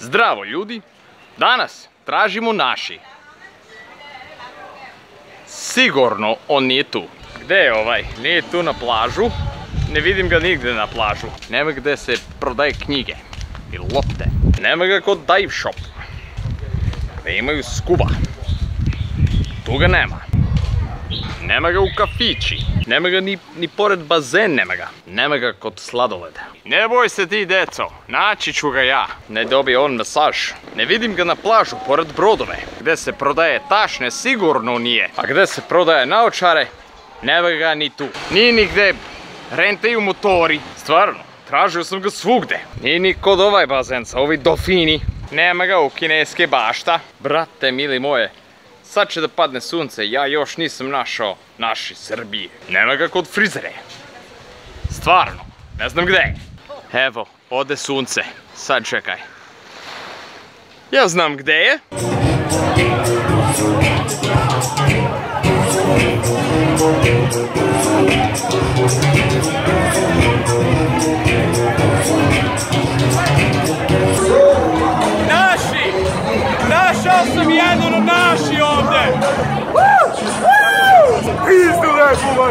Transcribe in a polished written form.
Zdravo ljudi, danas tražimo naši. Sigurno on nije tu. Gde je ovaj? Nije tu na plažu. Ne vidim ga nigde na plažu. Nema gde se prodaje knjige i lopte. Nema ga kod dive shop. Gde imaju skuba. Tu ga nema. Nema ga u kafići. Nema ga ni pored bazen, nema ga. Nema ga kod sladoleda. Ne boj se ti, deco, naći ću ga ja. Ne dobije on masaž. Ne vidim ga na plažu, pored brodove. Gde se prodaje tašne, sigurno nije. A gde se prodaje naočare, nema ga ni tu. Nije nigde rentaju motori. Stvarno, tražio sam ga svugde. Nije ni kod ovaj bazenca, ovi dofini. Nema ga u kineske bašta. Brate, mili moje, sad će da padne sunce, ja još nisam našao naši Srbije. Nema ga kod frizere. Stvarno, ne znam gde je. Evo, ode sunce. Sad čekaj. Ja znam gde je. Naši! Našao sam jedan od naši ovde! Pizdu lepu,